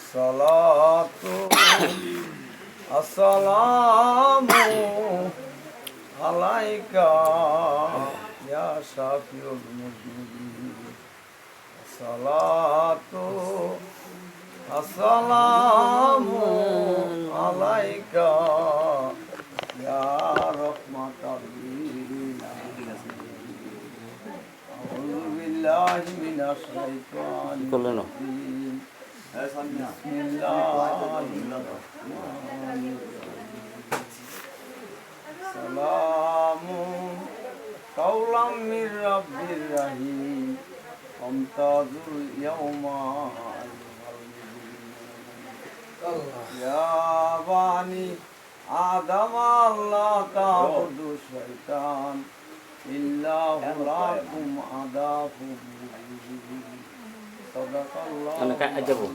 আসসালাতু আসসালামু আলাইকা ইয়া শাফিউল মুজনিবিন আসসালাতু আসসালামু আলাইকা ইয়া রাহমাতাল লিল আলামিন আউযু বিল্লাহি মিনাশ শাইতানির রাজিম সালামুন কাওলাম মির রাব্বির রহিম আমতাজুল ইয়াওমা ইয়া বানি আদম আল্লাহ তা'বুদু শাইতান ইল্লাহু লাকুম আদাবুম Anak aja bu.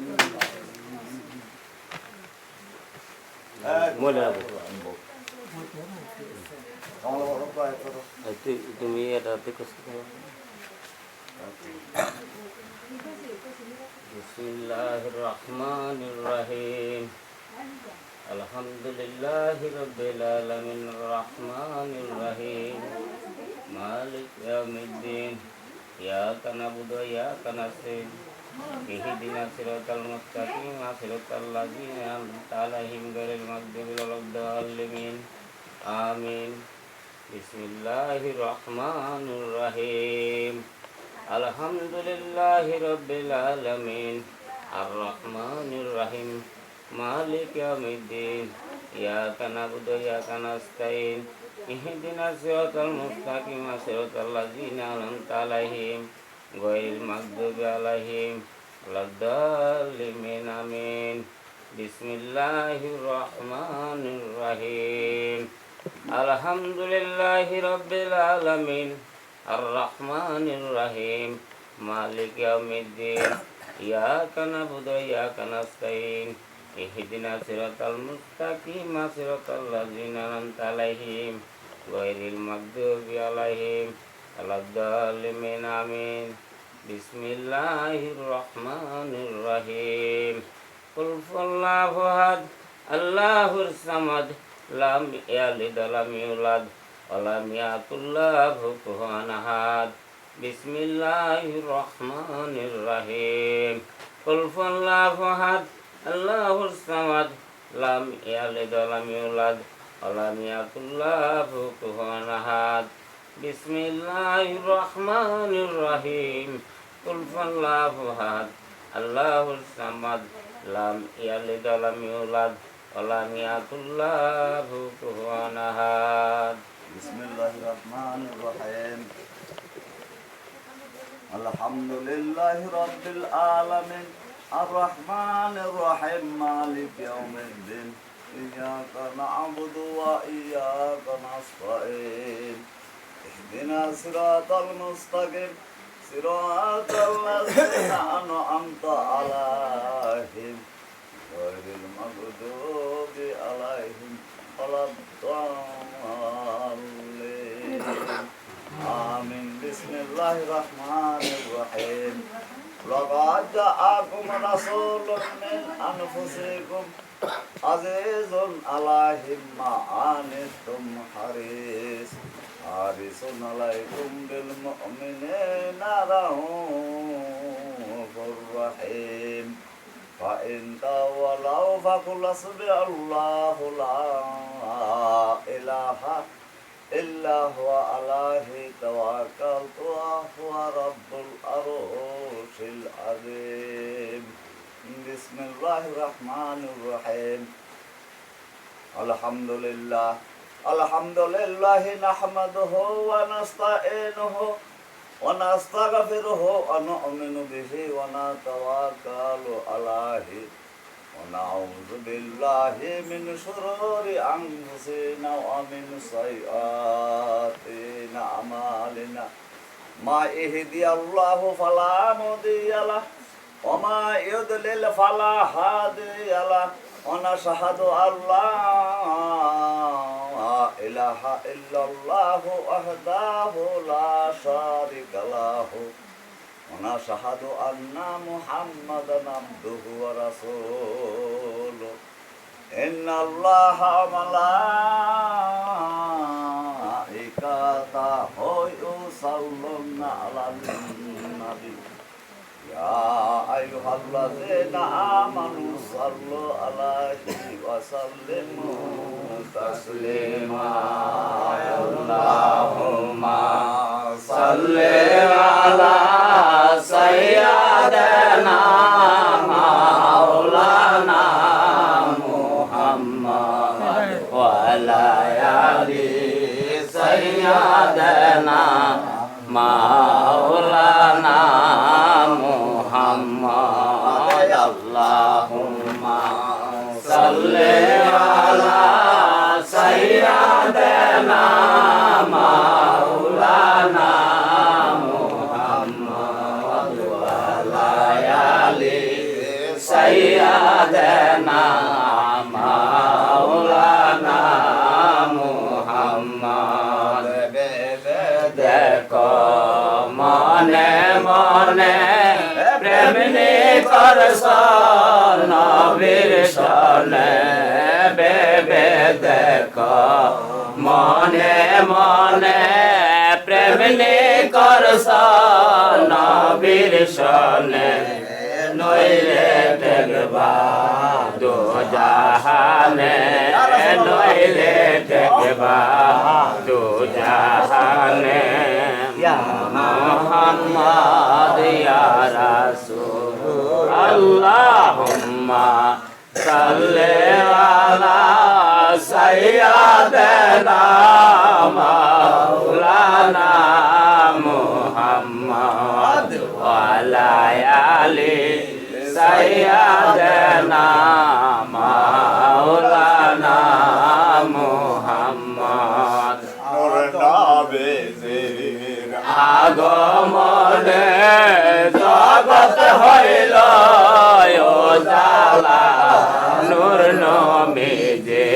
Mulai bu. Itu mi ada tikus. Bismillahirrahmanirrahim. Alhamdulillahirabbil alamin arrahmanirrahim. Malik yaumiddin. Iyyaka na'budu wa iyyaka nasta'in. Ihdinas siratal mustaqim siratal ladzina an'amta 'alaihim ghairil maghdubi waladdallin. Amin. Bismillahirrahmanirrahim. Alhamdulillahirabbil alamin arrahmanirrahim. Maliki yaumiddin. Iyyaka na'budu wa iyyaka nasta'in. Ihdinas siratal mustaqim siratal ladzina an'amta 'alaihim ghairil maghdubi 'alaihim waladdallin. Amin. Bismillahirrahmanirrahim. Alhamdulillahirabbil alamin arrahmanirrahim. Maliki yaumiddin. Iyyaka na'budu wa iyyaka nasta'in. Ihdinas siratal mustaqim siratal ladzina an'amta 'alaihim ghairil maghdubi 'alaihim waladdallin. Amin. Bismillahirrahmanirrahim. Qul huwallahu ahad Allahus samad lam yalid wa lam yulad wa lam yakul lahu kufuwan ahad. Bismillahirrahmanirrahim. Qul huwallahu ahad Allahus samad lam yalid wa lam yulad wa lam yakul lahu kufuwan ahad. Bismillahirrahmanirrahim. Qul huwallahu ahad Allahus samad lam yalid wa lam yulad wa lam yakul lahu kufuwan ahad. Bismillahirrahmanirrahim. Alhamdulillahi rabbil alamin arrahmanirrahim maliki yaumiddin iyyaka na'budu wa iyyaka nasta'in ihdinas siratal mustaqim siratal ladzina an'amta 'alaihim ghairil maghdubi 'alaihim waladdallin. Amin. Bismillahirrahmanirrahim. Laqad ja'akum rasulun min anfusikum azizun 'alaihi ma 'anittum harisun 'alaikum bil mu'minina raufur rahim. Fa in tawallaw faqul hasbiyallahu la ilaha illa huwa alaihi tawakkaltu wa huwa rabbul arshil azim. Bismillahirrahmanirrahim. Alhamdulillahi nahmaduhu wa nasta'inuhu wa nastaghfiruhu wa nu'minu bihi wa natawakkalu alaihi wa na'udzu billahi min shururi anfusina wa min sayyiati a'malina. Ma yahdihillahu fala mudilla lahu wa ma yudlil fala hadiya lahu. Wa nashhadu an la ilaha illallah wahdahu la sharika lahu ونشهد أن محمدا عبده ورسوله إن الله وملائكته يصلون على النبي يا أيها الذين آمنوا صلوا عليه وسلموا تسليما اللهم صل على سيدنا مولانا محمد وعلى آل سيدنا مولانا محمد اللهم صل على سيدنا مولانا محمد وعلى آل سيدنا مولانا محمد দেখো মনে মনে প্রেমনি করছ নবীর সনে বেবে দেখো মনে মনে প্রেমনি করছ নবীর সনে নইলে দেখবা দো জাহানে নইলে দেখবা দো জাহানে মুহাম্মদ ইয়া রাসূল আল্লাহুম্মা সাল্লি আলা সাইয়্যিদিনা মাওলানা মুহাম্মদ ওয়া আলা আলি সাইয়্যিদিনা মাওলানা মুহাম্মদ মোর নবীজির আগমনে জগৎ হইল উজালা নূর নবীজি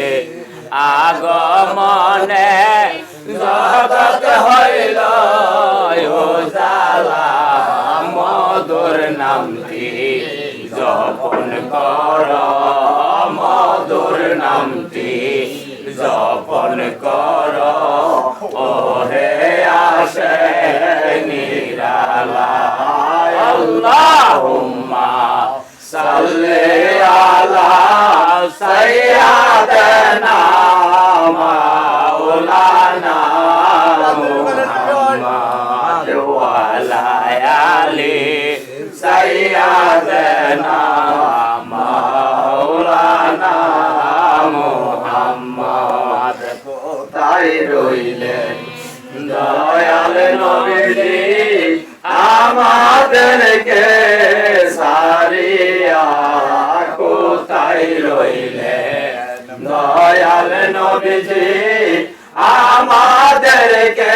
আগমনে জগৎ হইল উজালা মধুর নামটি জপন কর মধুর নামটি জপন কর ওহে আসে নিরালা আল্লাহুম্মা সাল্লি আলা সাইয়্যিদিনা মাওলানা মুহাম্মদ ওয়া আলা আলি সাইয়্যিদিনা মাওলানা মুহাম্মদ কোথায় রইলেন দয়াল নবীজি আমাদেরকে সারিয়া কোথায় রইলেন দয়াল নবীজি আমাদেরকে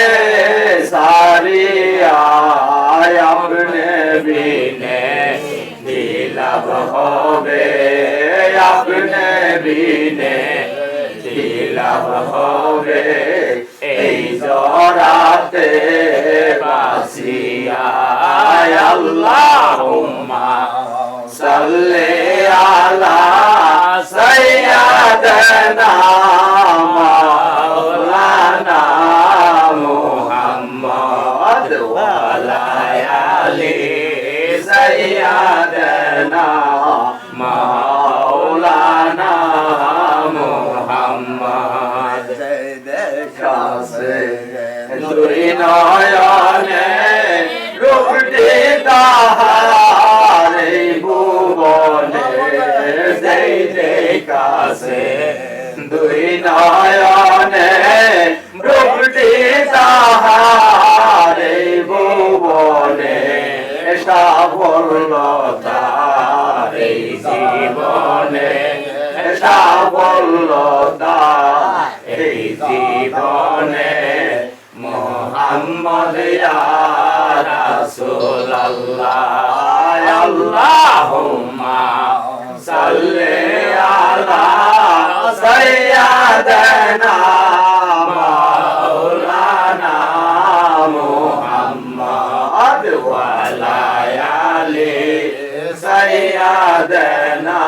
সারিয়া আপনে বিনে দিলাভ হবে আপনে বিনে দিলাভ হবে এই জরাতে বাসিয়া আল্লাহুম্মা সাল্লি আলা সাইয়্যিদিনা মাওলানা মুহাম্মদ ওয়া আলা আলি সাইয়্যিদিনা মাওলানা মুহাম্মদ দেখাছে দুই নয়নে রূপটি তাহার এই ভুবনে সেই দেখাছে দুই নয়নে রূপটি তাহার এই ভুবনে সাফল্যতা এই জীবনে সাফল্যতা এই জীবনে মুহাম্মদ ইয়া রাসূলুল্লাহ আল্লাহুম্মা সাল্লি আলা সাইয়্যিদিনা মাওলানা মুহাম্মদ ওয়া আলা দেনা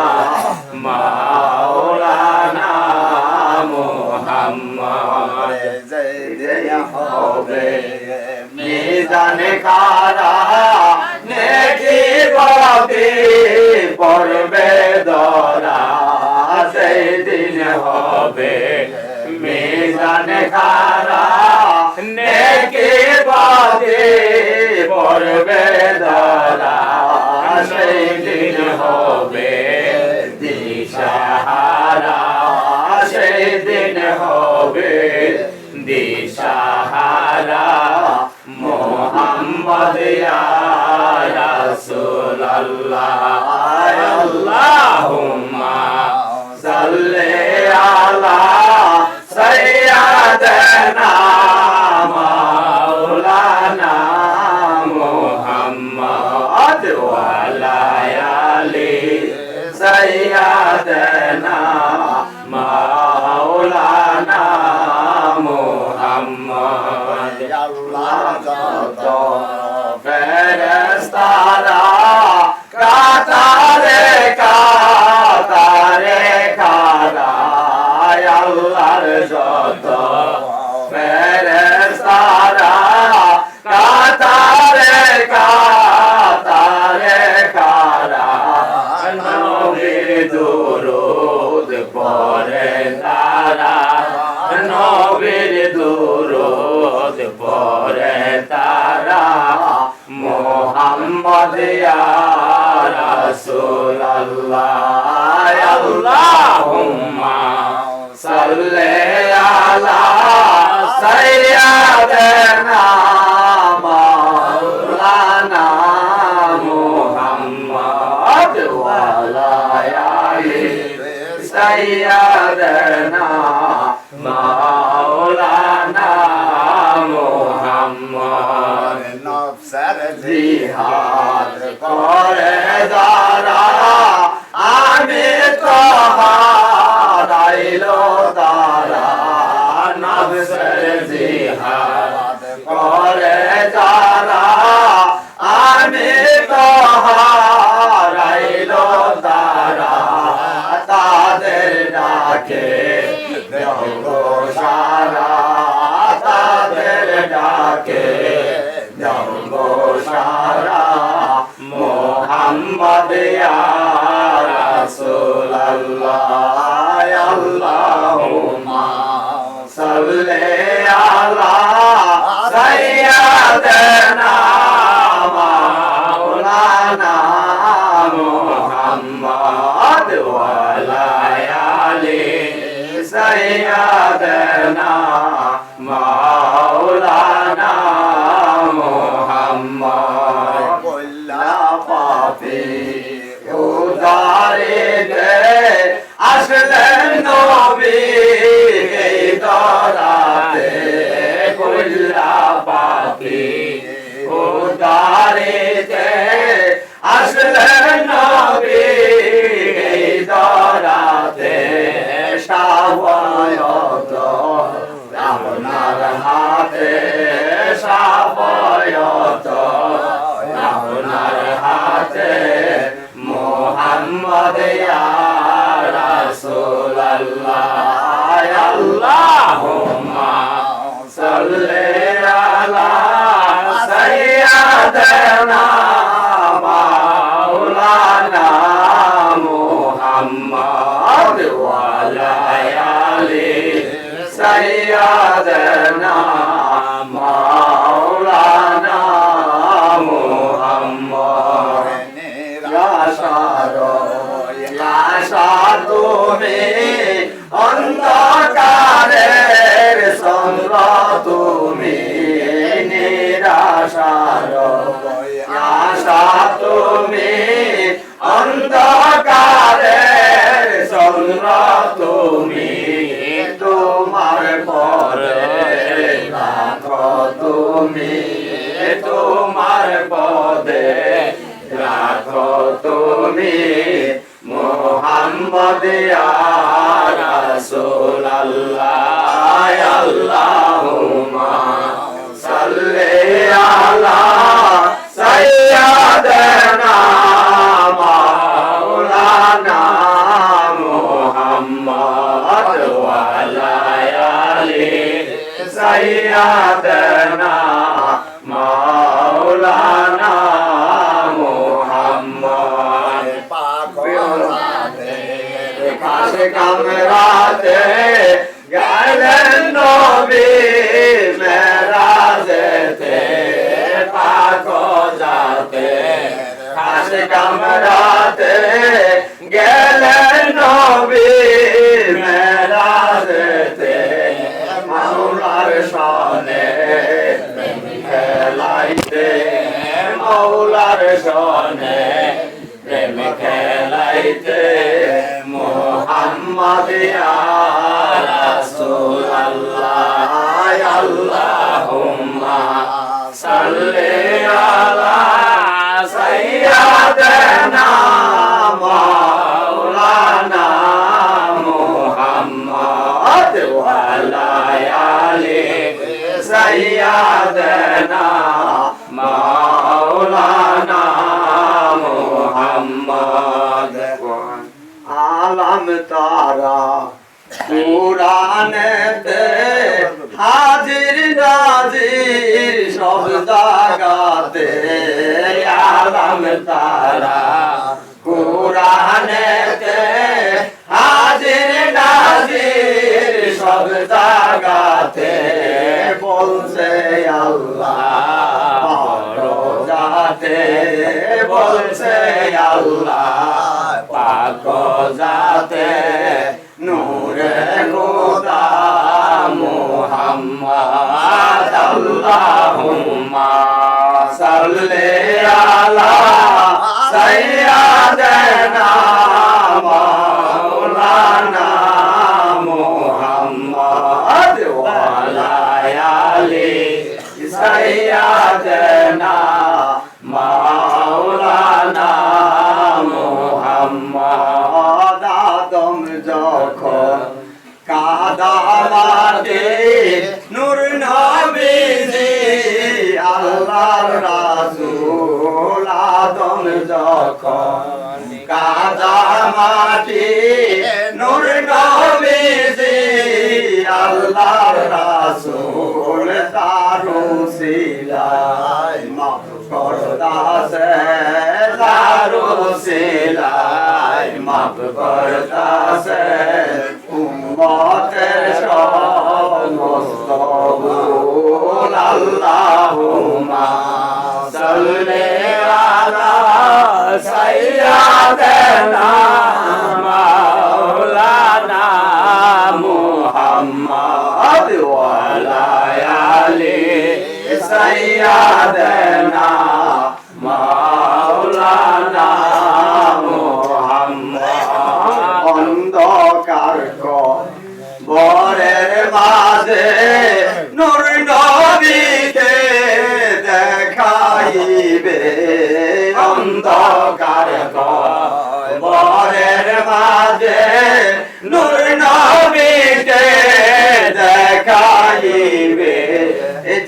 মাওলানা মুহাম্মদ যেদিন হবে মিজানে খারা নেকি বদি পড়বে দরা সেদিন হবে মিজানে খারা নেকি বদি পড়বে দরা সেদিন হবে দিশাহারা সেদিন হবে দিশাহারা মোহাম্মদ ইয়া রাসূলুল্লাহ আল্লাহুম্মা সাল্লি আলা সাইয়্যিদিনা মাওলানা মুহাম্মদ ওয়া আলা আলি সাইয়্যিদিনা মাওলানা মুহাম্মদ আল্লাহ যত ফেরেশতারা কাতারে কাতারে খাড়া আল্লাহর যত ফেরেশতারা কাতারে কাতারে খাড়া নবীর দুরূদ পড়ে তারা নবীর দুরূদ পড়ে তারা মুহাম্মদ ইয়া রাসূলুল্লাহ আল্লাহুম্মা সাল্লি আলা সাইয়্যিদিনা মাওলানা মুহাম্মদ ওয়া আলা আলি সাইয়্যিদিনা মাওলানা মুহাম্মদ নফসের জিহাদ করে যারা আমি তো হারাইলো তারা নফসের জিহাদ করে যারা আমি তো হারাইলো তারা তাদের ডাকে দেবো সারা তাদের ডাকে দেবো সারা মুহাম্মদ ইয়া রাসূলুল্লাহ আল্লাহুম্মা সাল্লি আলা সাইয়্যিদিনা মাওলানা মুহাম্মদ ওয়া আলা আলি সাইয়্যিদিনা মাওলানা মুহাম্মদ কল্লা পাপি উদারে দে আসলেন নবী এই দরাতে কল্লা পাপি উদারে দে আসলেন নবী এই দরাতে শাওয়ায়ত আপনার হাতে শাওয়ায়ত আপনার হাতে মুহাম্মদ ইয়া রাসূলুল্লাহ আল্লাহুম্মা সাল্লি আলা সাইয়্যিদিনা মাওলানা মুহাম্মদ ওয়া আলা আলি সাইয়্যিদিনা মাওলানা মুহাম্মদ আশা তুমি অন্ধকারের সঙ্গ তুমি নিরাশার আশা তুমি অন্ধকারের সঙ্গ তুমি তোমার পরে রাখো তুমি তোমার পদে রাখো তুমি মুহাম্মদ ইয়া রাসূলুল্লাহ আল্লাহুম্মা সাল্লি আলা সাইয়্যিদিনা মাওলানা সাইয়্যিদানা মাওলানা মুহাম্মদ পাক খাস কামরাতে গেলেন নবী মেরাজেতে পাক যাতে খাস কামরাতে গেলেন নবী মেরাজেতে মাওলার শানে খেলাইতে মাওলার শানে প্রেম খেলাইতে মুহাম্মদ ইয়া রাসূলুল্লাহ আল্লাহুম্মা সাল্লি আলা সাইয়্যিদানা মাওলানা মুহাম্মদ ওয়া আলা আলি সাইয়্যিদানা মাওলানা মুহাম্মদ আলম তারা কুরআনেতে হাজির নাজির সব জায়গাতে আলম তারা কুরআনেতে হাজির নাজির সব জায়গাতে বলছে আল্লাহ যাতে বলছে আল্লাহ পাক যাতে নূরে খোদা মুহাম্মদ আল্লাহুম্মা সাল্লি আলা সাইয়্যিদানা মাওলানা মুহাম্মদ ওয়া আলা আলি সাইয়্যিদানা মাওলানা মুহাম্মদ আদম যখন কাদামাতে নূর নবীজি আল্লাহর রাসূল আদম যখন কাদামাতে নূর নবীজি আল্লাহর রাসূল তারু সিলাই মাফ করতাছে তারু সিলাই মাফ করতাছে উম্মতের সমস্ত ভুল আল্লাহুম্মা সাল্লি আলা সাইয়্যিদানা মাওলানা মুহাম্মদ ওয়া আলা আলি সাইয়্যিদানা মাওলানা মুহাম্মদ অন্ধকার বরের মাঝে নূর নবীকে দেখাইবে অন্ধকার বরের মাঝে নূর নবীকে দেখাইবে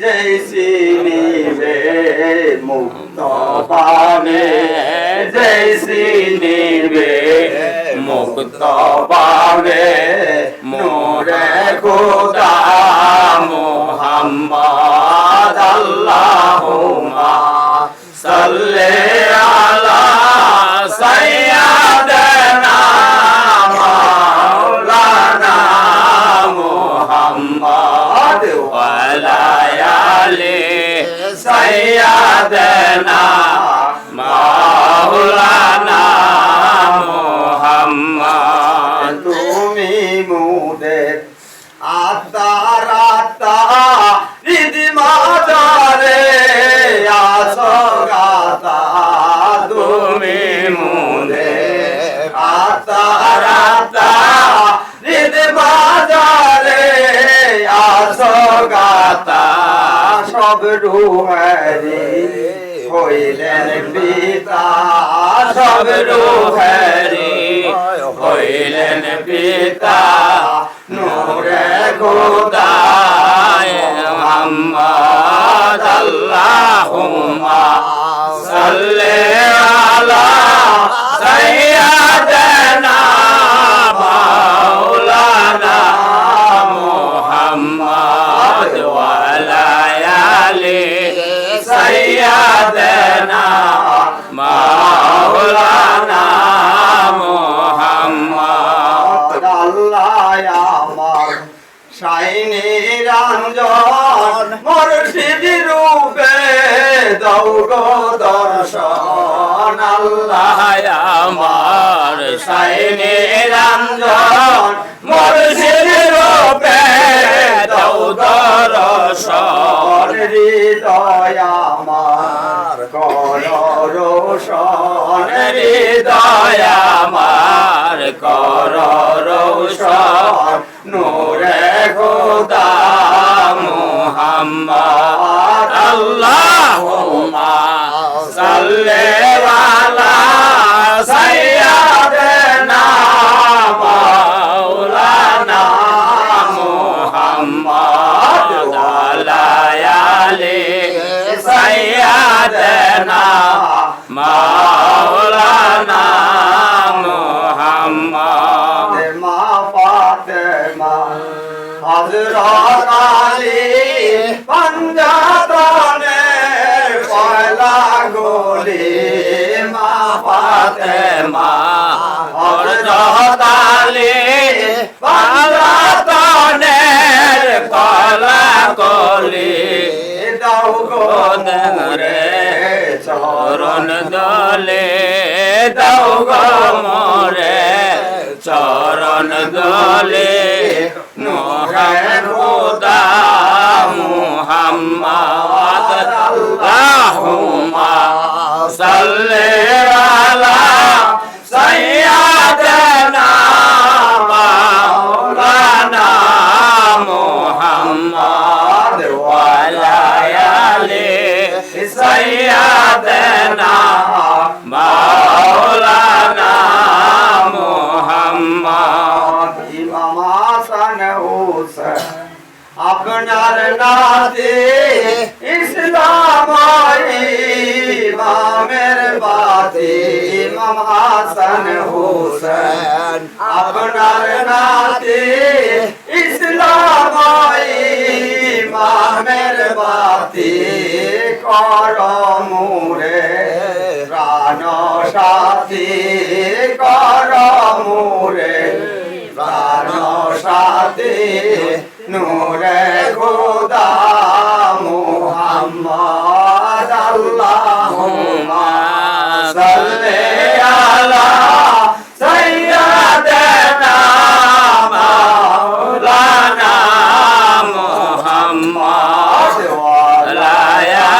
জৈসি নিবে মুক্ত পানে জৈসি নিবে মুক্ত পাবে নূরে খোদা মুহাম্মদ আল্লাহুম্মা সাল্লি আলা সাইয়্যিদানা মাওলানা মুহাম্মদ ওয়া আলা আলি সাইয়্যিদানা মাওলানা মুহাম্মদ তুমি মুদের আত্মার আত্মা হৃদি মাজারে আসগাতা তুমি মুদের আত্মার আত্মা হৃদি মাজারে আসগাতা সব রূহেরি হইলেন পিতা সব রূহেরি হইলেন পিতা নূরে খোদা মুহাম্মদ আল্লাহুম্মা সাল্লি আলা সাইয়্যিদানা মাওলানা মুহাম্মদ ওয়া দাও গো দর্শন আল্লাহ আমার সাইনে রঞ্জন মুর্শিদ রূপে দাও দর্শন হৃদয় আমার কর রোশন হৃদয় আমার কর রোশন নূরে খোদা মুহাম্মদ আল্লাহুম্মা সাল্লি আলা সাইয়্যিদিনা মাওলানা মুহাম্মদ আলায়ালি সাইয়্যিদিনা মাওলানা মুহাম্মদ মা ফাতেমা হযরত আলী পাঞ্জাতনের পয়লা গোলি মা ফাতেমা হযরত আলী পাঞ্জাতনের পয়লা গোলি দাও গো মোরে চরণ দলে দাও গো মোরে চরণ দলে নূরে খোদা মুহাম্মদ আল্লাহুম্মা সাল্লি আলা সাইয়্যিদিনা মাওলানা মুহাম্মদ ওয়া আলা আলি সাইয়্যিদিনা মাওলানা মুহাম্মদ ইমাম হাসান হুসাইন আপনার নাতে ইসলাম ইমামের বাতে ইমাম হাসান হুসাইন আপনার নাতে ইসলাম ইমামের বাতে কর মুরে প্রাণ সাথী কর মুরে প্রাণ সাথী নূরে খোদা মুহাম্মদ আল্লাহুম্মা সাল্লি আলা সাইয়্যিদিনা মাওলানা মুহাম্মদ ওয়া আলা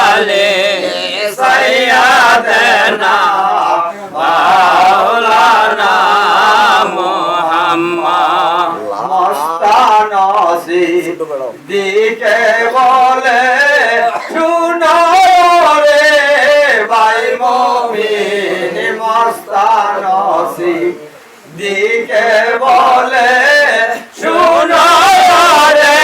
আলি সাইয়্যিদিনা মাওলানা মুহাম্মদ মস্তানসি দিকে বলে শুনো রে ভাই মুমিন মস্তানসি দিকে বলে শুনো রে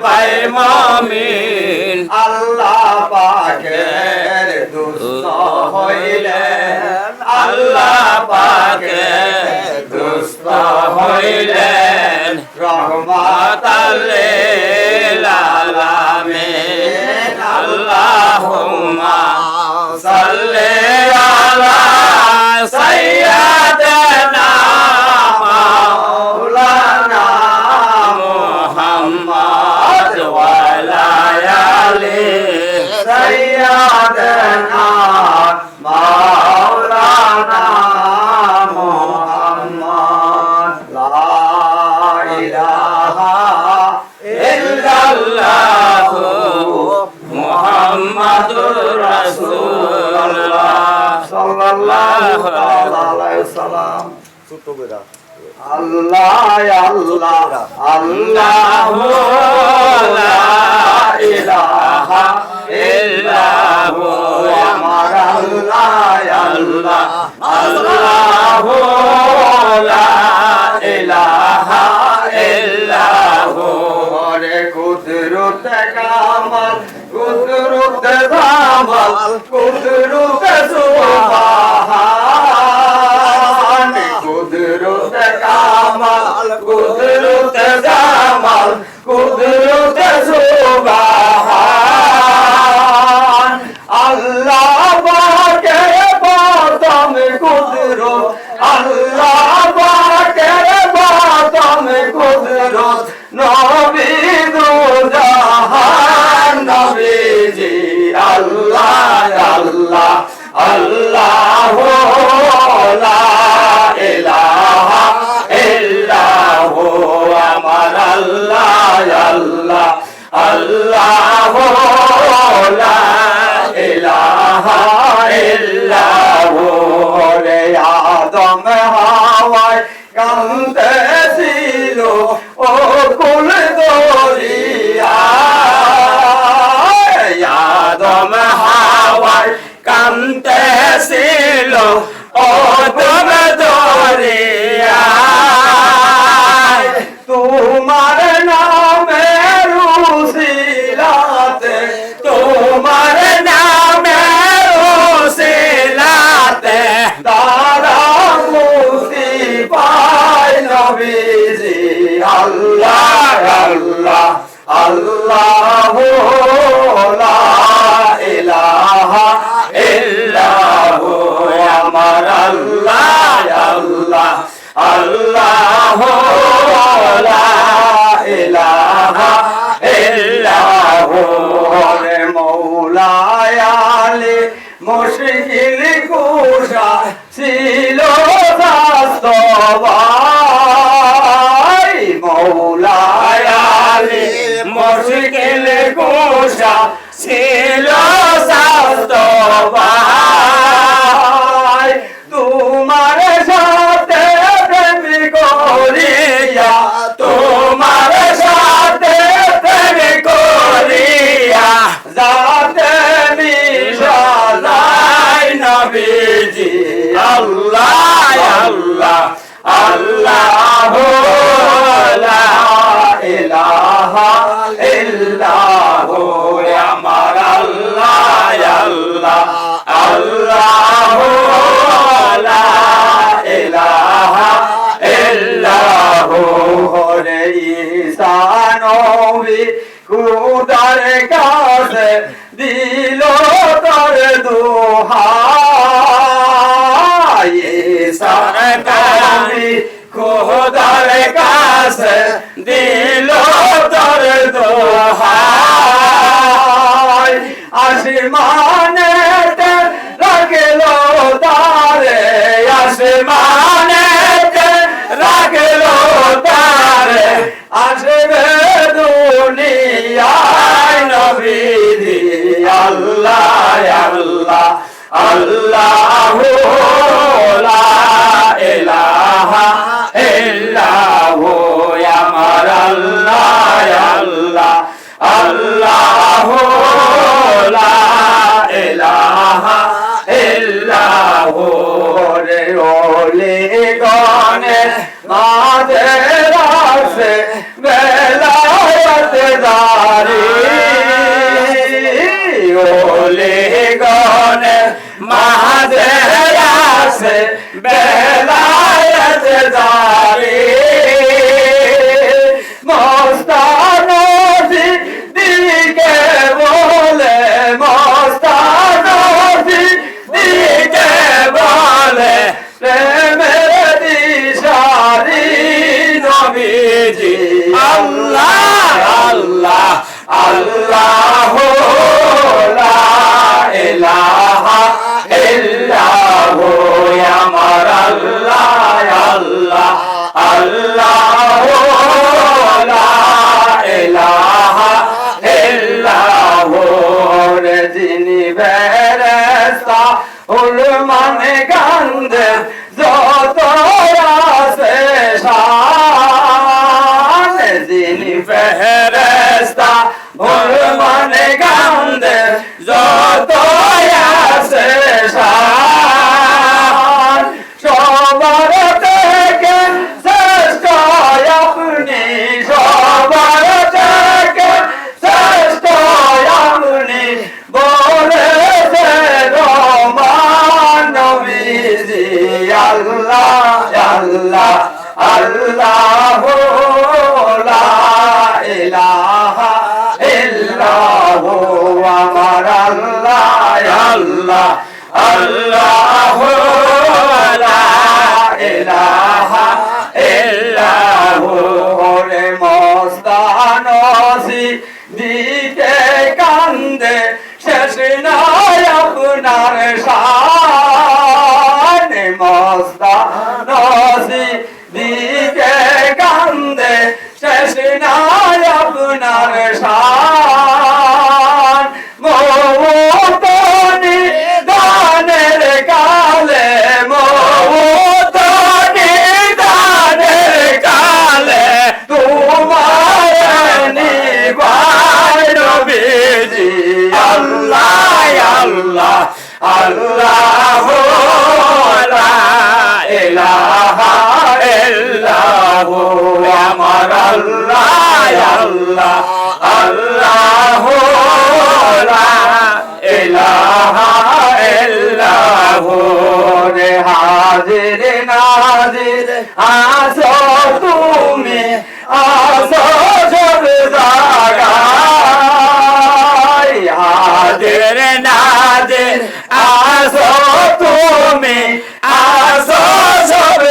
ভাই মুমিন আল্লাহ পাকের দুস্ত হইলেন আল্লাহ পাকের দুস্ত হইলেন রহমাতাল লিল আলামিন আল্লাহুম্মা সাল্লি আলা সাইয়্যিদিনা মাওলানা মুহাম্মদ ওয়া আলা আলি সাইয়্যিদিনা মাওলানা মুহাম্মদ লা ইলাহা ইল্লাল্লাহু মুহাম্মাদুর রাসূলুল্লাহ সাল্লাল্লাহু আলাইহি ওয়াসাল্লাম আল্লাহ আল্লাহ আল্লাহু লা ইলাহা ইল্লাহু আমার আল্লাহ আল্লাহ আল্লাহু লা ইলাহা ইল্লাহু রে কুদরত কামাল কুদরত জামাল কুদরত সুবহান কুদরত কামাল কুদরত জামাল কুদরত সুবহান আল্লাহ পাকের প্রথম কুদরত আল্লাহ পাকের প্রথম কুদরত নবী দু জাহান নবীজি আল্লাহ আল্লাহ আল্লাহু লা ইলাহা ইল্লাহু আমার আল্লাহ আল্লাহ আল্লাহু লা ইলাহা ইল্লাহু রে আদম হাওয়ায় কাঁদতেছিল ও কুল দরিয়া আদম হাওয়ায় কাঁদতেছিল ও কুল দরিয়া তোমার নামের উসিলাতে তোমার নামের উসিলাতে তারা মুক্তি পায় নবীজি আল্লাহ আল্লাহ আল্লাহু লা ইলাহা ইল্লাহু আমার আল্লাহ আল্লাহ আল্লাহু লা ইলাহা ইল্লাহু রে মৌলায় আলী মুশকিল কুশা ছিল বাস্তবাই মৌলায় আলী মুশকিল কুশা ছিল বাস্তবাই তোমার সাথে প্রেম করিয়া তোমার সাথে প্রেম করিয়া যাতে মিশালাই নবীজি আল্লাহ আল্লাহ আল্লাহু লা ইলাহা ইল্লাহু আমার আল্লাহ আল্লাহ আল্লাহু লা ইলাহা ইল্লাহু রে ঈসা নবী খুদার কাছে দিল তোর দোহাই ঈসা নবী খুদার কাছে দিল তোর দোহাই আসমানে রাখল তারে আসমানে রাখল তারে আসবে দুনিয়ায় নবীজি আল্লাহ আল্লাহ আল্লাহু লা ইলাহা ইল্লাহু আমার আল্লাহ আল্লাহ আল্লাহু লা ইলাহা ইল্লাহু রে ওলি গনে মাঝে রাখে বেলায়েত জারি ওলি গনে মাঝে রাখে বেলায়েত জারি মস্তানজি দিকে বলে মস্তানজি দিকে বলে প্রেমের দিশারি নবীজি আল্লাহ আল্লাহ আল্লাহু লা ইলাহা ইল্লাহু আমার আল্লাহ আল্লাহ আল্লাহু লা ইলাহা ইল্লাহু রে যিনি ফেরেশতা উলমানে গান্ধে যত আছে শান যিনি ফেরেশতা উলমানে গান্ধে যত আছে শান সবার থেকে শ্রেষ্ঠ আপনি সবার থেকে শ্রেষ্ঠ আপনি বলেছে রহমান নবীজি আল্লাহ আল্লাহ আল্লাহু লা ইলাহা ইল্লাহু আমার আল্লাহ আল্লাহ আল্লাহু লা ইলাহা ইল্লাহু রে মস্তানজি দিকে কান্দে শেষ নাই আপনার আল্লাহু লা ইলাহা ইল্লাহু আমার আল্লাহ আল্লাহ আল্লাহু লা ইলাহা ইল্লাহু রে হাজির নাজির আসো তুমি আসো সব জায়গায় হাজির নাজির আসো তুমি আসো সব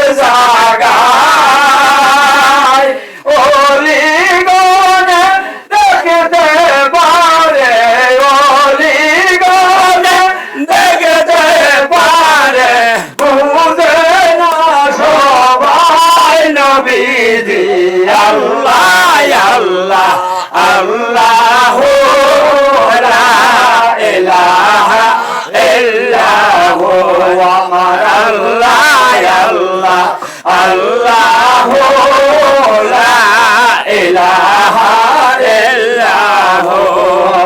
জায়গায় ওলি গনে দেখতে পারে ওলি গনে দেখতে পারে বুঝে না সবাই নবীজি আল্লাহ আল্লাহ আল্লাহু লা ইলাহা ইল্লাহু আমার আল্লাহ আল্লাহ আল্লাহু লা ইলাহা ইল্লাহু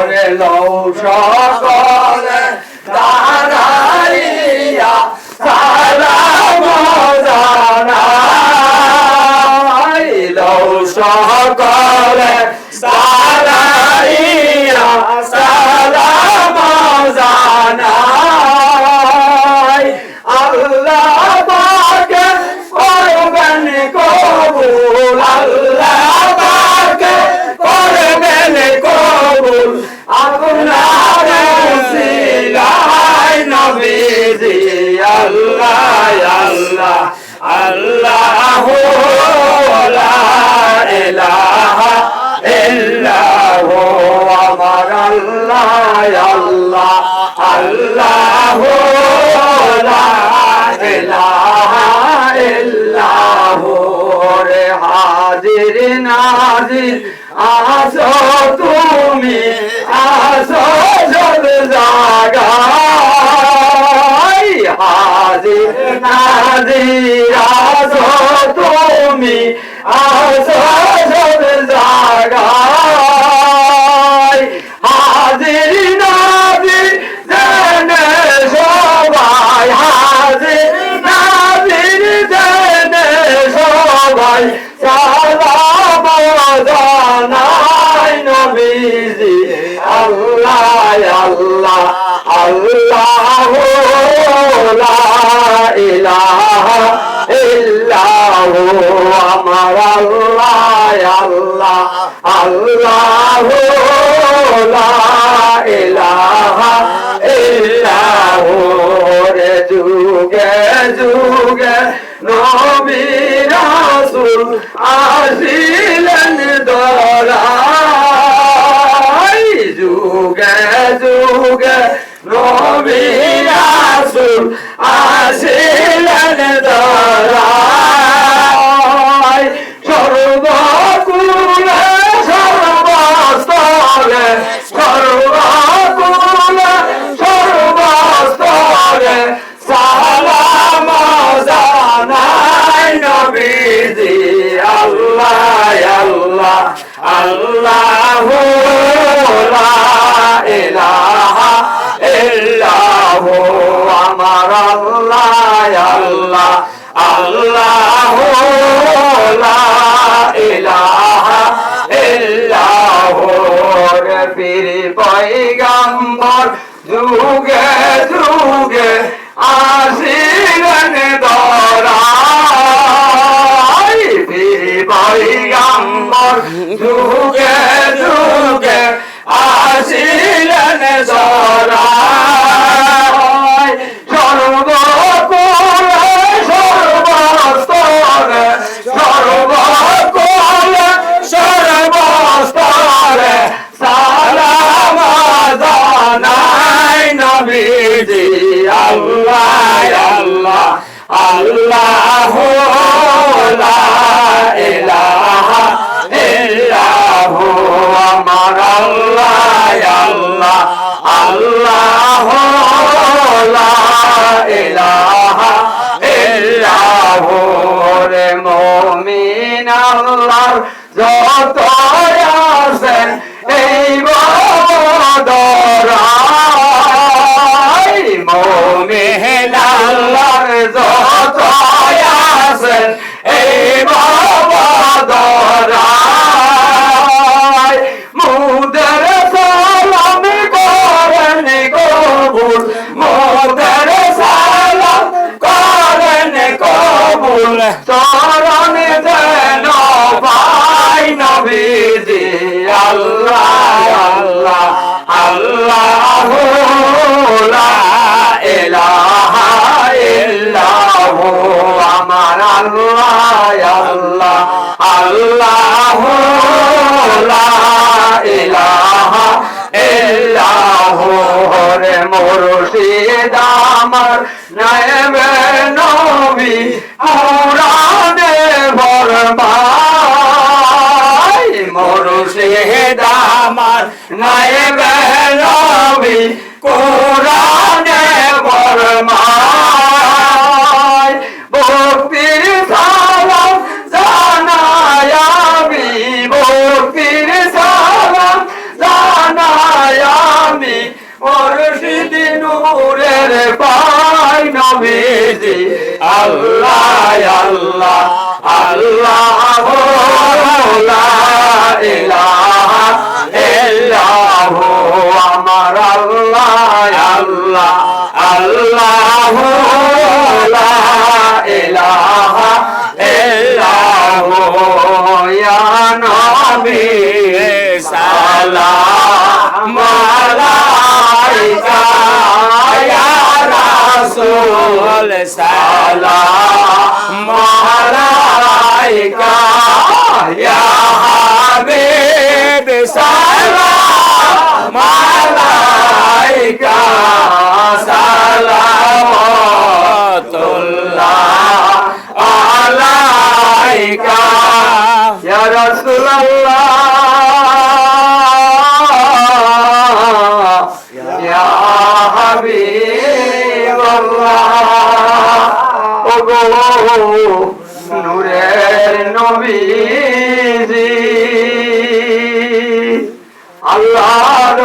রে লও সকলে দাঁড়াইয়া সালাম জানাই লও সকলে দাঁড়াইয়া সালাম জানাই আল্লাহ পাকে করবেন কবুল আল্লাহ পাকে করবেন কবুল আপনার উসিলায় নবীজি আল্লাহ আল্লাহ আল্লাহু লা ইলাহা ইল্লাহু আমার আল্লাহ আল্লাহ আল্লাহু লা ইলাহা ইল্লাহু রে হাজির নাজির আসো তুমি আসো সব জায়গায় হাজির নাজির আসো তুমি আসো সব জায়গায় হাজির নাজির জেনে সবাই হাজির নাজির জেনে সবাই সালাম জানাই নবীজি আল্লাহ আল্লাহ আল্লাহু লা ইলাহা ইল্লাহু আমার আল্লাহ আল্লাহ আল্লাহু লা ইলাহা ইল্লাহু রে যুগে যুগে নবী রাসূল আসিলেন দরাই যুগে যুগে নবী রাসূল আসিলেন দরাই সর্বকুলে সর্বস্তরে সর্বকুলে সর্বস্তরে সালাম জানাই নবীজি আল্লাহ আল্লাহ আল্লাহু লা ইলাহা ইল্লাহু আমার আল্লাহ আল্লাহ আল্লাহু লা ইলাহা ইল্লাহু রে পীর পয়গম্বর যুগে যুগে আসিলেন দরাই পীর পয়গম্বর যুগে যুগে আসিলেন দরাই সর্বকুলে সর্বস্তরে সর্বকুলে সর্বস্তরে সালাম জানাই নবীজি আল্লাহ আল্লাহ আল্লাহু লা ইলাহা ইল্লাহু আমার আল্লাহ আল্লাহ আল্লাহু লা ইলাহা ইল্লাহু রে মুমিন আল্লাহর যত আছেন এই বদরাই মুমিন আল্লাহর যত আছেন এই ভবদরায় মুদের সালাম করেন কবুল মুদের সালাম করেন কবুল চরণ যেন পাই নবীজি আল্লাহ আল্লাহ আল্লাহু লা ইলাহা ইল্লাহু আমার আল্লাহ আল্লাহ আল্লাহু লা ইলাহা ইল্লাহু রে মুর্শিদ আমার নায়েবে নবী কুরআনে ফরমায় মুর্শিদ আমার নায়েবে নবী কুরআনে ফরমায় ভক্তির সালাম জানাই আমি ভক্তির সালাম জানাই আমি মুর্শিদ নূরের পাই নবীজি আল্লাহ আল্লাহ আল্লাহু লা ইলাহা ইল্লাহু আমার আল্লাহ আল্লাহ আল্লাহু লা ইলাহা ইল্লাহু ইয়া নবী সালাম আলাইকা ইয়া রাসূল সালাম আলাইকা ইয়া হাবিব সালাম আলাইকা সালাওয়াতুল্লাহ আলাইকা ইয়া রাসূলুল্লাহ ইয়া হাবিবাল্লাহ ওগো নূরের নবীজি আল্লাহর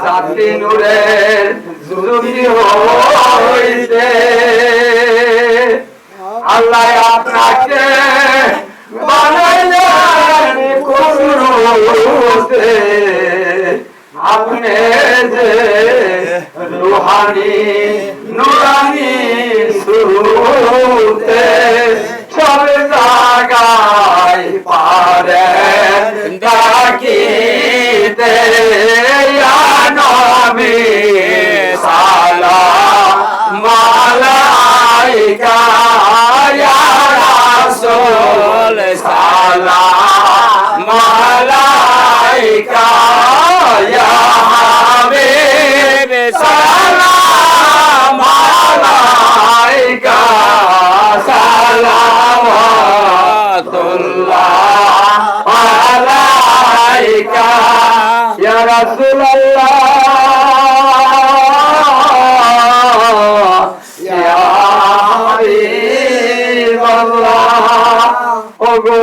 জাতি নূরের জ্যোতি হইতে আল্লাহ আপনাকে বানাইলেন কুদরতে আপনি যে রুহানি নুরানি সুরতে সব জায়গায় পারেন ডাকিতে ইয়া নবী সালাম আলাইকা ইয়া রাসূল সালাম আলাইকা ইয়া হাবিব সালাম আলাইকা সালাওয়াতুল্লাহ আলাইকা ইয়া রাসূলুল্লাহ ইয়া হাবিবাল্লাহ ওগো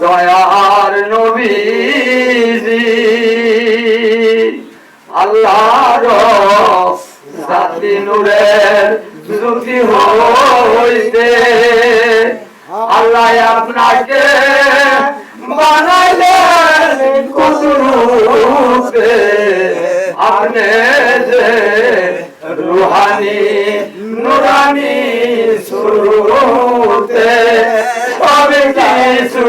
দয়ার নবীজি আল্লাহর জাতি নূরের জ্যোতি হইতে আল্লাহ আপনাকে বানাইলেন কুদরতে আপনি যে রুহানি নুরানি সুরতে সব কিছু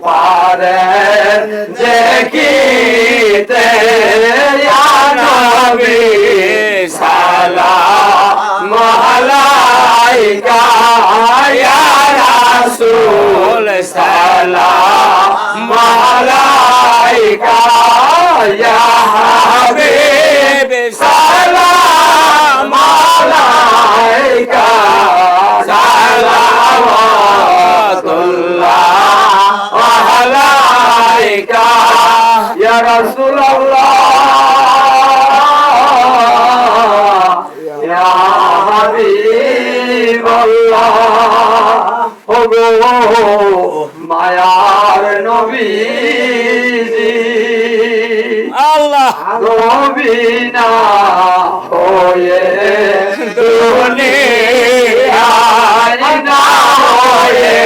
পারেন দেখিতে ইয়া নবী সালাম আলাইকা ইয়া রাসূল সালাম আলাইকা ইয়া হাবিব সালাম আলাইকা সালাওয়াতুল্লাহ আলাইকা ইয়া রাসূলুল্লাহ ইয়া হাবিবাল্লাহ ওগো মায়ার নবীজি আল্লাহ রবিনা হয়ে দুনিয়ায় না হয়ে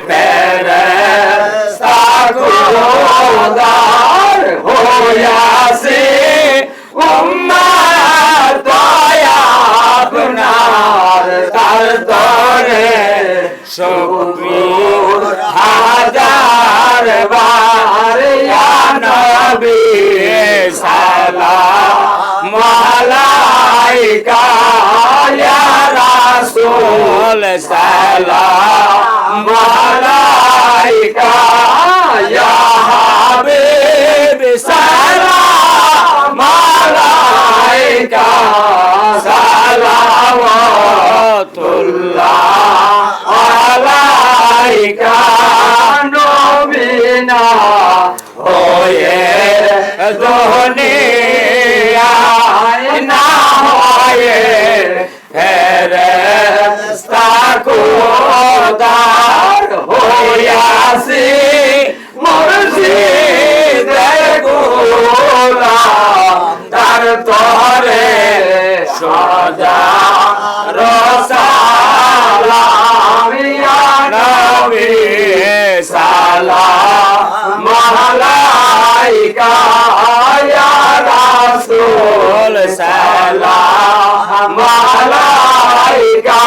ফেরেশতা খোদার হইয়াছি উম্মত দয়া আপনার তার তরে শুকর হাজার বার ইয়া নবী সালাম আলাইকা ইয়া রাসূল সালাম আলাইকা ইয়া হাবিব সালাম আলাইকা সালাওয়াতুল্লাহ আলাইকা নবীনা হয়ে দুনিয়ায় না হয়ে ফেরেশতা খোদার হইয়াছি মুর্শিদে গোলাম তার তরে সদা রসালাম ইয়া নবী সালাম আলাইকা ইয়া রাসূল সালাম আলাইকা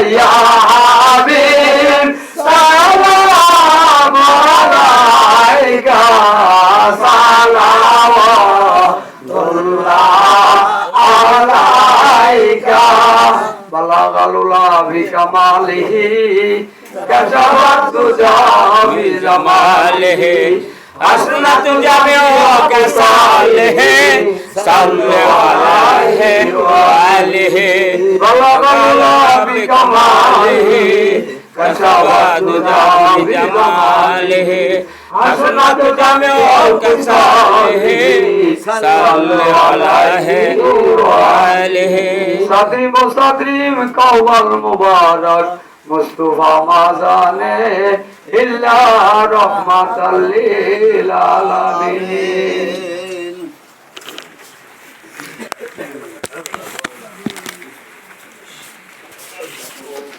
ইয়া হাবিব সালাম আলাইকা সালাওয়াতুল্লাহ আলাইকা বালাগালুলা বিকামালিহি কাশাফাত তুজা বিজামালিহি আসনাতু জামিউ কাসালিহি সাল্লি আলাইহি ওয়া আলিহি বালাগালুলা বিকামালিহি কাশাফাত তুজা বিজামালিহি আসনাতু জামিউ কাসালিহি সাল্লি আলাইহি ওয়া আলিহি সাদরি মুসাদরিম কাওয়াল মুবারক মুস্তাফা মাজানে ইল্লা রাহমাতাল লিল আলামিন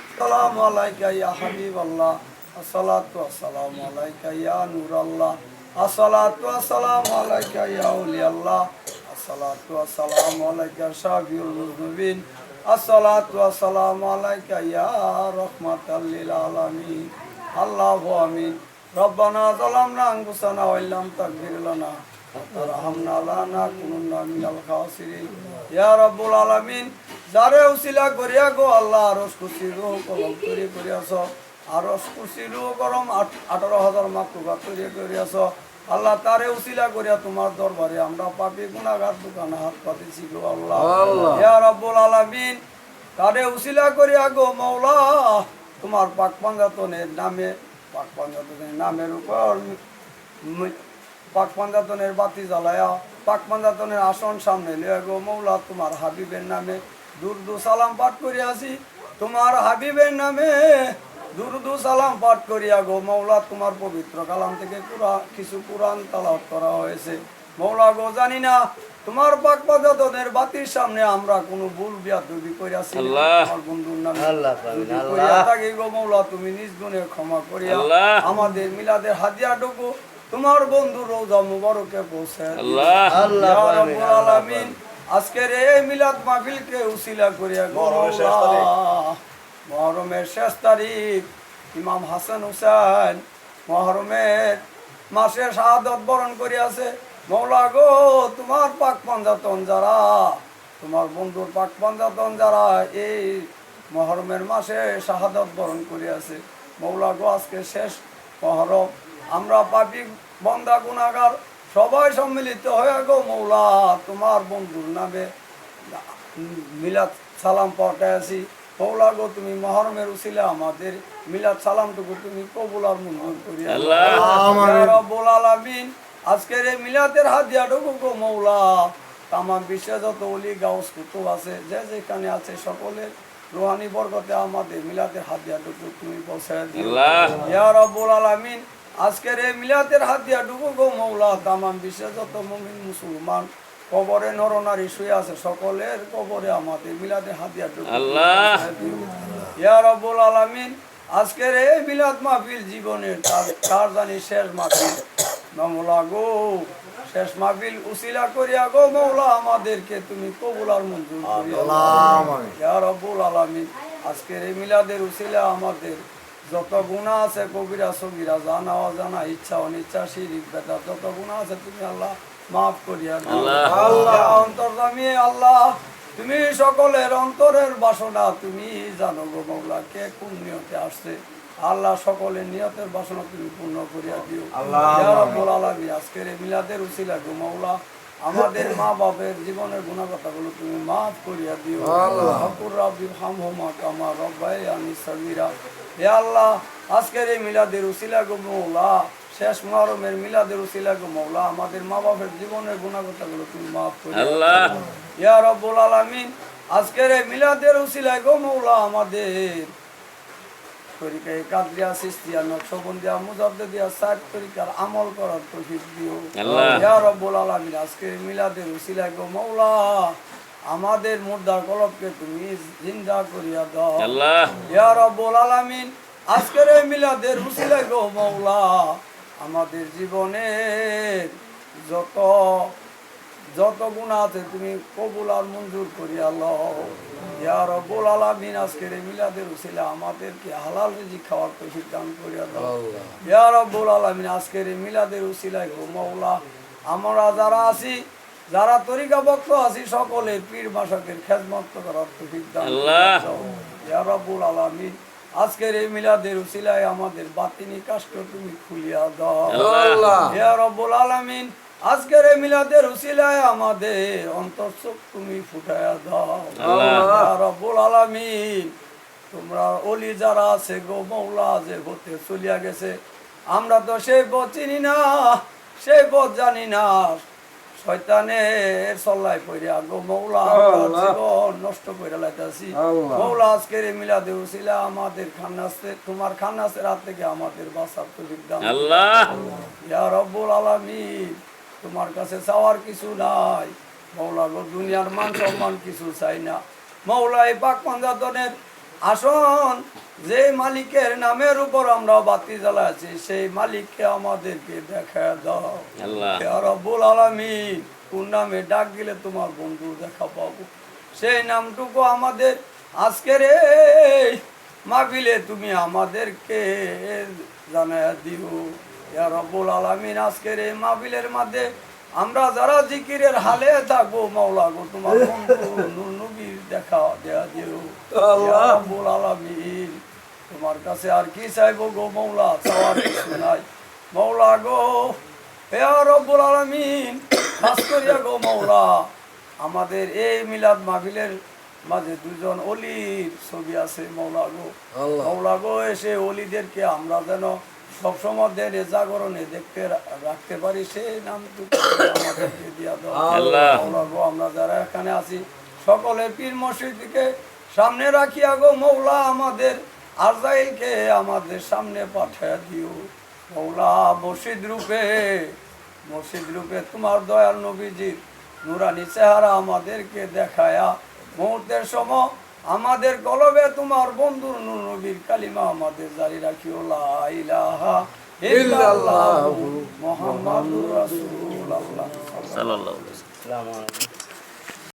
আসসালামু আলাইকা ইয়া হাবিবাল্লাহ আসসালাতু ওয়াসসালামু আলাইকা ইয়া নূরাল্লাহ আসসালাতু ওয়াসসালামু আলাইকা ইয়া আউলিয়াল্লাহ আসসালাতু ওয়াসসালামু আলাইকা শাফিউল মুজনিবিন আসসালাতু ওয়াসসালামু আলাইকা ইয়া রাহমাতাল লিল আলামিন আল্লাহু আমিন রব্বানা যালামনা আনফুসানা ওয়া ইল্লাম তাগফির লানা ওয়া তারহামনা লানাকুনুন্না মিনাল খাসিরিন ইয়া রাব্বুল আলামিন যারে উসিলা করিয়া গো আল্লাহ আরশ কুরসি রূহ কলম তৈরি করিয়াছ আরশ কুরসি রূহ করম 18,000 মাকতুবাত তৈরি করিয়াছ আল্লাহ তারে উসিলা করিয়া তোমার দরবারে আমরা পাপী গুনাহগার দোকানে হাত পাতেছি গো আল্লাহ ইয়া রাব্বুল আলামিন তারে উসিলা করিয়া গো মাওলা তোমার পাক পাঞ্জাতনের নামের উপর পাক পাঞ্জাতনের বাতি জ্বালায়া পাক পাঞ্জাতনের আসন সামনে লিয়া গো মাওলা তোমার হাবিবের নামে দুরুদ সালাম পাঠ করিয়াছি তোমার হাবিবের নামে দুরুদ সালাম পাঠ করিয়া গো মাওলা তোমার পবিত্র কালাম থেকে কিছু কুরআন তেলাওয়াত করা হয়েছে মাওলা গো জানি না তোমার পাক পাঞ্জাতনের বাতির সামনে আমরা কোনো ভুল বিয়াদবি করিয়াছি আমার বন্ধুর নামে করিয়া থাকি গো মাওলা তুমি নিজ গুণে ক্ষমা করিয়া আমাদের মিলাদের হাদিয়াটুকু তোমার বন্ধু রওজা মুবারকে পৌঁছে আল্লাহ ইয়া রাব্বুল আলামিন আজকের এই মিলাদ মাহফিলকে উসিলা করিয়া গো মুহররমের শেষ তারিখ ইমাম হাসান হুসাইন মুহররমের মাসে শাহাদাত বরণ করিয়াছে মাওলা গো তোমার পাক পাঞ্জাতন যারা তোমার বন্ধুর পাক পাঞ্জাতন যারা এই মুহররমের মাসে শাহাদাত বরণ করিয়াছে মাওলা গো আজকে শেষ মুহররম আমরা পাপী বান্দা গুনাহগার সবাই সম্মিলিত হয়ে গো মাওলা তোমার বন্ধুর নামে মিলাদ সালাম পাঠাইছি মাওলা গো তুমি মুহররমের উসিলা আমাদের মিলাদ সালামটুকু তুমি কবুল আর মঞ্জুর করিয়া ইয়া রাব্বুল আলামিন আজকের এই মিলাদের হাদিয়াটুকু গো মাওলা তামাম বিশ্বে যত ওলি গাউস কুতুব আছে যে যেখানে আছে সকলের রুহানি বরকতে আমাদের মিলাদের হাদিয়াটুকু তুমি পৌঁছায় দিও ইয়া রাব্বুল আলামিন আজকের এই মিলাদের হাতিয়া ডুবো গো মৌলা তামাম বিশ্বে যত মুমিন মুসলমান কবরে নরনারী শুয়ে আছে সকলের কবরে আমাদের মিলাদের হাতিয়া ডুবো আল্লাহ। ইয়া রাব্বুল আলামিন আজকের এই মিলাদ মাহফিল জীবনের তার জানি শেষ মাহফিল মৌলা গো শেষ মাহফিল উসিলা করিয়া গো মৌলা আমাদেরকে তুমি কবুল আর মঞ্জুর করিয়া দাও ইয়া রাব্বুল আলামিন আজকের এই মিলাদের উসিলা আমাদের যত গুনাহ আছে কবিরা সগীরা জানা অজানা ইচ্ছা অনিচ্ছা শিরিক বেদাত যত গুনাহ আছে তুমি আল্লাহ মাফ করিয়া দাও আল্লাহ অন্তর্যামী আল্লাহ তুমি সকলের অন্তরের বাসনা তুমি জানো গো মৌলা কে কোন নিয়তে আসছে আল্লাহ সকলের নিয়তের বাসনা তুমি পূর্ণ করিয়া দিও ইয়া রাব্বুল আলামিন আজকের এই মিলাদের উসিলা গো মৌলা আমাদের মা বাপের জীবনের গুণাগতাগুলো তুমি মাফ করিয়া দিও আকুর রাব্বি হামহুমা কামা রাব্বায়ানি সগীরা হে আল্লাহ আজকের এই মিলাদের উসিলা গো মৌলা শেষ মুহররমের মিলাদের উসিলা গো মৌলা আমাদের মা বাপের জীবনের গুণাগতাগুলো তুমি মাফ করিয়া আল্লাহ। ইয়া রাব্বুল আলামিন আজকের এই মিলাদের উসিলা গো মৌলা আমাদের তরিকায়ে কাদরিয়া সিস্তিয়া নকশবন্দিয়া মুজাদ্দিদিয়া সাত তরিকার আমল করার তৌফিক দিও আল্লাহ। ইয়া রাব্বুল আলামিন আজকে মিলাদের উসিলা গো মৌলা আমাদের মুর্দার কলবকে তুমি জিন্দা করিয়া দাও আল্লাহ। ইয়া রাব্বুল আলামিন আজকের এই মিলাদের উসিলা গো মৌলা আমাদের জীবনের যত যত গুনাহ আছে তুমি কবুল আর মঞ্জুর করিয়া লও ইয়া রাব্বুল আলামিন আজকের এই মিলাদের উসিলা আমাদেরকে হালাল রিজিক খাওয়ার তৌফিক দান করিয়া দাও ইয়া রাব্বুল আলামিন আজকের এই মিলাদের উসিলায় গো মাওলা আমরা যারা আছি যারা তরিকা ভক্ত আছি সকলে পীর মাশাকের খেদমত করার তৌফিক দান আল্লাহ। দাও ইয়া রাব্বুল আলামিন আজকের এই মিলাদের উসিলায় আমাদের বাতিনি কষ্ট তুমি খুলিয়া দাও আল্লাহ। ইয়া রাব্বুল আলামিন আজকের এই মিলাদের উসিলায় আমাদের অন্তর চোখ তুমি ফুটায়া দাও ইয়া রাব্বুল আলামিন তোমরা ওলি যারা আছে গো মৌলা যে হতে চলিয়া গেছে আমরা তো সেই পথ চিনি না সেই পথ জানি না শয়তানের সল্লায় পড়িয়া গো মৌলা আমরা জীবন নষ্ট করে লাইতাছি মৌলা আজকের এই মিলাদের উসিলা আমাদের খান্নাসে তোমার খান্নাসের হাত থেকে আমাদের বাঁচার তৌফিক দাও আল্লাহ। ইয়া রাব্বুল আলামিন তোমার কাছে চাওয়ার কিছু নাই মৌলা গো দুনিয়ার মান সম্মান কিছু চাই না মৌলা এই পাক পাঞ্জাতনের আসন যে মালিকের নামের উপর আমরা বাতি জ্বালাচ্ছি সেই মালিককে আমাদেরকে দেখা দাও আল্লাহ। ইয়া রাব্বুল আলামিন কোন নামে ডাক দিলে তোমার বন্ধু দেখা পাবো সেই নামটুকু আমাদের আজকের এই মাহফিলে তুমি আমাদেরকে জানায়া দিও ইয়া রাব্বুল আলামিন আজকের এই মাহফিলের মধ্যে আমরা যারা জিকিরের হালে থাকবো মাওলা গো তোমার বন্ধু নূর নবীর দেখা দেয়া দিও ইয়া রাব্বুল আলামিন তোমার কাছে আর কি চাইবো গো মাওলা চাওয়ার কিছু নাই মাওলা গো ইয়া রাব্বুল আলামিন খাস করিয়া গো মাওলা আমাদের এই মিলাদ মাহফিলের মাঝে দুজন অলির ছবি আছে মাওলা গো মাওলা গো এসে অলিদেরকে আমরা যেন সবসময় দেনে জাগরণে দেখতে রাখতে পারি সেই নামটুকু আমাদেরকে দিয়া দাও আল্লাহ। মাওলা গো আমরা যারা এখানে আছি সকলে পীর মসজিদকে সামনে রাখিয়া গো মৌলা আমাদের আরজাইলকে আমাদের সামনে পাঠিয়ে দিও মৌলা মসজিদ রূপে তোমার দয়াল নবীজির নুরানি চেহারা আমাদেরকে দেখায়া মুহূর্তের সময় আমাদের কলবে তোমার বন্ধুর নূর নবীর কালিমা আমাদের জারি রাখিও লা ইলাহা ইল্লাল্লাহু মুহাম্মাদুর রাসূলুল্লাহ সাল্লাল্লাহু আলাইহি ওয়াসাল্লাম।